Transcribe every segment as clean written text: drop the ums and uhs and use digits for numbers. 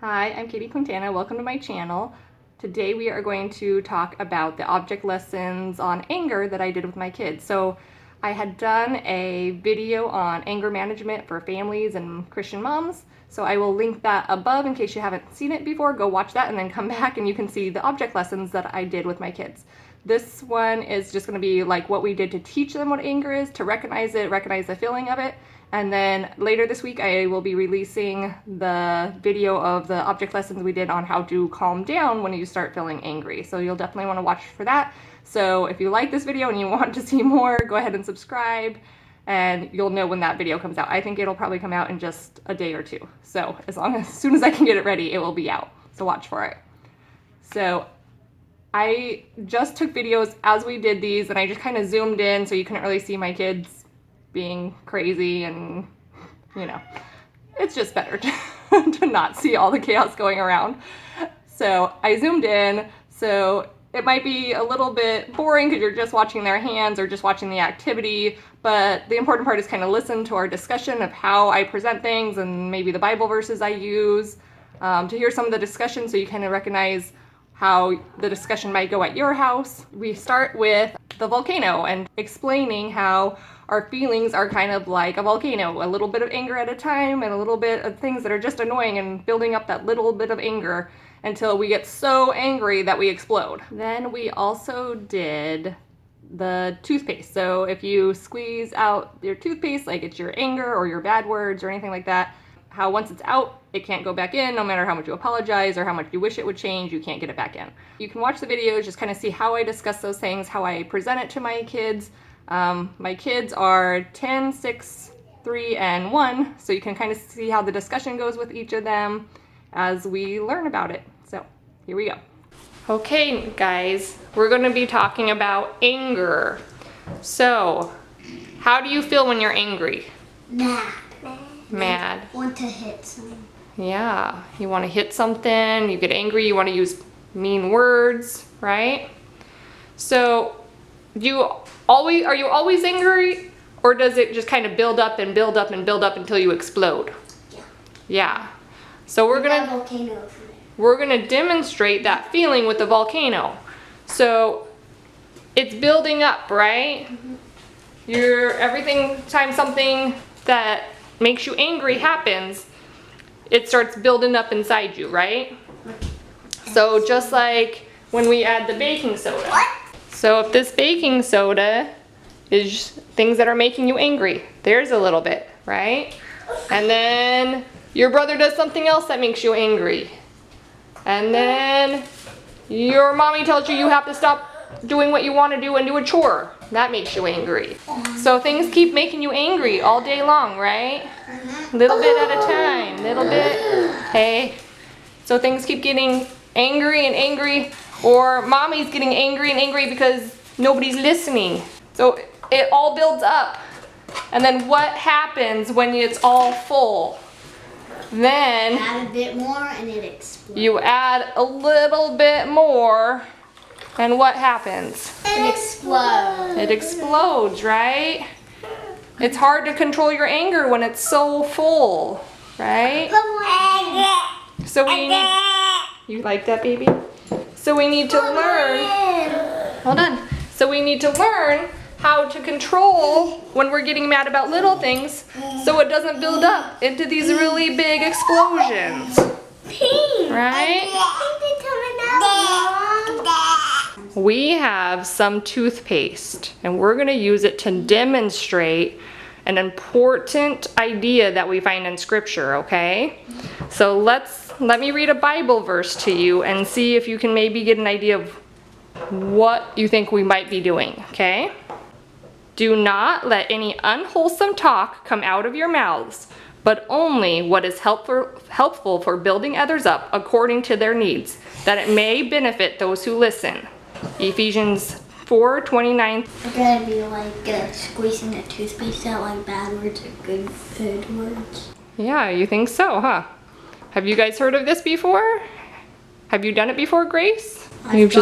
Hi, I'm Katie Quintana. Welcome to my channel. Today we are going to talk about the object lessons on anger that I did with my kids. So I had done a video on anger management for families and Christian moms. So I will link that above in case you haven't seen it before. Go watch that and then come back and you can see the object lessons that I did with my kids. This one is just going to be like what we did to teach them what anger is, to recognize it, recognize the feeling of it. And then later this week, I will be releasing the video of the object lessons we did on how to calm down when you start feeling angry. So you'll definitely want to watch for that. So if you like this video and you want to see more, go ahead and subscribe and you'll know when that video comes out. I think it'll probably come out in just a day or two. So as soon as I can get it ready, it will be out. So watch for it. So I just took videos as we did these and I just kind of zoomed in so you couldn't really see my kids being crazy, and you know, it's just better to not see all the chaos going around. So I zoomed in, so it might be a little bit boring because you're just watching their hands or just watching the activity, but the important part is kind of listen to our discussion of how I present things and maybe the Bible verses I use, to hear some of the discussion so you kind of recognize how the discussion might go at your house. We start with the volcano and explaining how our feelings are kind of like a volcano, a little bit of anger at a time and a little bit of things that are just annoying and building up that little bit of anger until we get so angry that we explode. Then we also did the toothpaste. So if you squeeze out your toothpaste, like it's your anger or your bad words or anything like that, how once it's out, it can't go back in, no matter how much you apologize or how much you wish it would change, you can't get it back in. You can watch the videos, just kind of see how I discuss those things, how I present it to my kids. My kids are 10, 6, 3, and 1, so you can kind of see how the discussion goes with each of them as we learn about it. So here we go. Okay, guys, we're going to be talking about anger. So, how do you feel when you're angry? Mad. Want to hit something. Yeah, you want to hit something, you get angry, you want to use mean words, right? So, are you always angry, or does it just kind of build up and build up and build up until you explode? Yeah. Yeah. So we're gonna demonstrate that feeling with the volcano. So it's building up, right? Mm-hmm. Every time something that makes you angry happens, it starts building up inside you, right? So just like when we add the baking soda. What? So if this baking soda is things that are making you angry, there's a little bit, right? And then your brother does something else that makes you angry. And then your mommy tells you you have to stop doing what you want to do and do a chore. That makes you angry. So things keep making you angry all day long, right? Little bit at a time, little bit. Hey. So things keep getting angry and angry, or mommy's getting angry and angry because nobody's listening. So it all builds up. And then what happens when it's all full? Then add a bit more and it explodes. You add a little bit more, and what happens? It explodes. It explodes, right? It's hard to control your anger when it's so full, right? So we need, you like that, baby? So we need to learn, hold on. So we need to learn how to control when we're getting mad about little things so it doesn't build up into these really big explosions, right? We have some toothpaste and we're gonna use it to demonstrate an important idea that we find in scripture, okay? So let me read a Bible verse to you and see if you can maybe get an idea of what you think we might be doing, okay? Do not let any unwholesome talk come out of your mouths, but only what is helpful for building others up according to their needs, that it may benefit those who listen. Ephesians 4:29. It's gonna be like squeezing the toothpaste out like bad words or good words. Yeah, you think so, huh? Have you guys heard of this before? Have you done it before, Grace? I've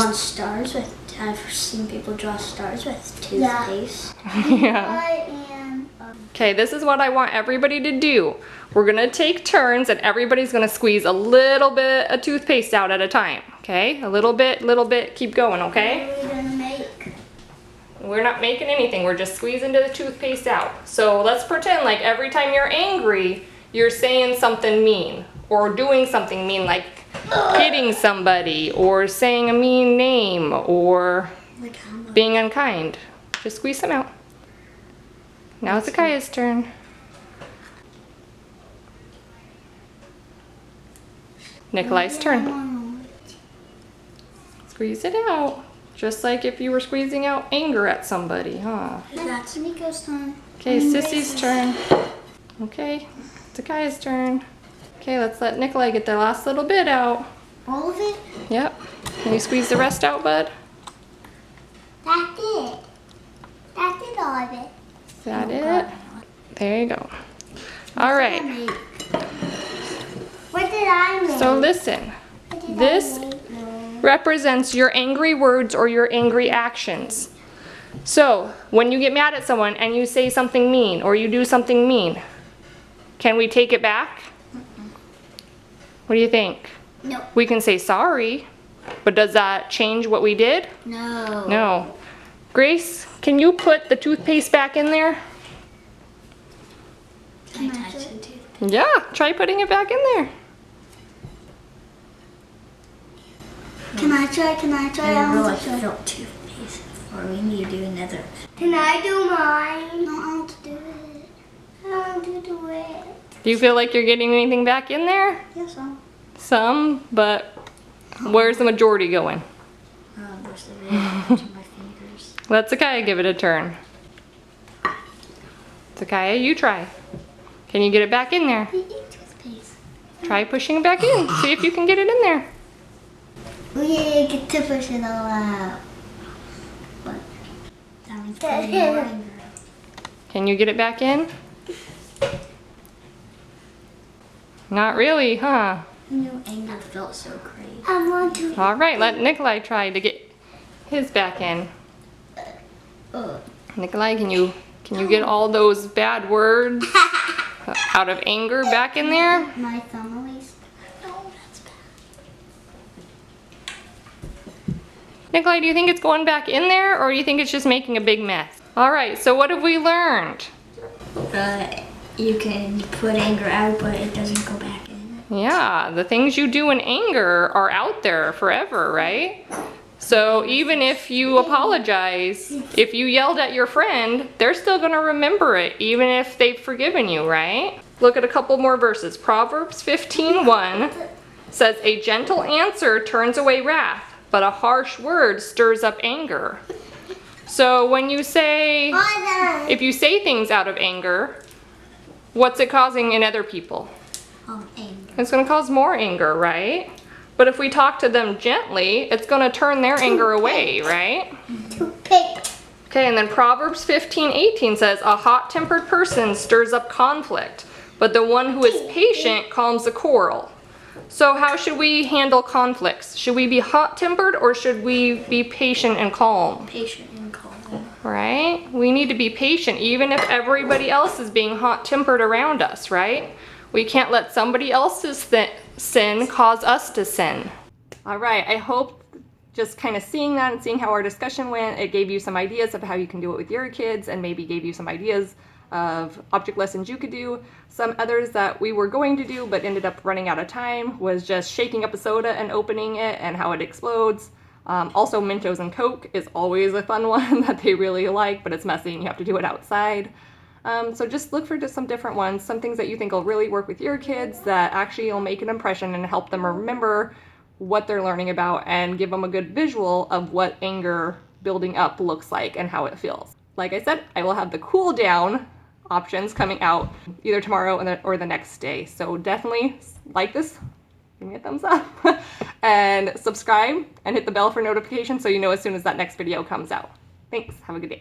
seen people draw stars with toothpaste. Yeah. Okay, this is what I want everybody to do. We're gonna take turns and everybody's gonna squeeze a little bit of toothpaste out at a time. Okay, a little bit, keep going, okay? What are we gonna make? We're not making anything, we're just squeezing the toothpaste out. So let's pretend like every time you're angry, you're saying something mean or doing something mean, like hitting somebody or saying a mean name or being unkind. Just squeeze them out. Now it's Akaya's turn. Nikolai's turn. Squeeze it out. Just like if you were squeezing out anger at somebody, huh? That's Nico's turn. Okay, Sissy's turn. Okay, it's Akaya's turn. Okay, let's let Nikolai get the last little bit out. All of it? Yep. Can you squeeze the rest out, bud? That's it. That's it, all of it. Is that it? There you go. All right. What did I make? So listen. What did This I make? represents your angry words or your angry actions. So when you get mad at someone and you say something mean or you do something mean, can we take it back? What do you think? No. We can say sorry, but does that change what we did? No. No. Grace, can you put the toothpaste back in there? Can I touch it? Yeah, try putting it back in there. Can I try? I want to try. felt toothpaste before. We need to do another. Can I do mine? No, I want to do it. I want to do it. Do you feel like you're getting anything back in there? Yes, sir. Some, but where's the majority going? Most of it to my fingers. Let Zakaya give it a turn. Zakaya, you try. Can you get it back in there? We eat toothpaste. Try pushing it back in. See if you can get it in there. We get to push it all out. That one's putting more anger. Can you get it back in? Not really, huh? I knew anger felt so great. I want to. All right, let Nikolai try to get his back in. Nikolai, can you get all those bad words out of anger back in there? My thumb at least. No, that's bad. Nikolai, do you think it's going back in there or do you think it's just making a big mess? All right, so what have we learned? You can put anger out, but it doesn't go back in. Yeah, the things you do in anger are out there forever, right? So even if you apologize, if you yelled at your friend, they're still gonna remember it, even if they've forgiven you, right? Look at a couple more verses. Proverbs 15:1 says, "A gentle answer turns away wrath, but a harsh word stirs up anger." So when you say, if you say things out of anger, what's it causing in other people? Anger. It's gonna cause more anger, right? But if we talk to them gently, it's gonna turn their anger away, right? Toothpaste. Okay, and then Proverbs 15:18 says, "A hot-tempered person stirs up conflict, but the one who is patient calms the quarrel." So how should we handle conflicts? Should we be hot-tempered or should we be patient and calm? Patient and calm. Right? We need to be patient even if everybody else is being hot-tempered around us, right? We can't let somebody else's sin cause us to sin. All right, I hope just kind of seeing that and seeing how our discussion went, it gave you some ideas of how you can do it with your kids and maybe gave you some ideas of object lessons you could do. Some others that we were going to do but ended up running out of time was just shaking up a soda and opening it and how it explodes. Also, Mentos and Coke is always a fun one that they really like, but it's messy and you have to do it outside. So just look for just some different ones, some things that you think will really work with your kids that actually will make an impression and help them remember what they're learning about and give them a good visual of what anger building up looks like and how it feels. Like I said, I will have the cool down options coming out either tomorrow or the next day. So definitely like this, give me a thumbs up, and subscribe and hit the bell for notifications so you know as soon as that next video comes out. Thanks, have a good day.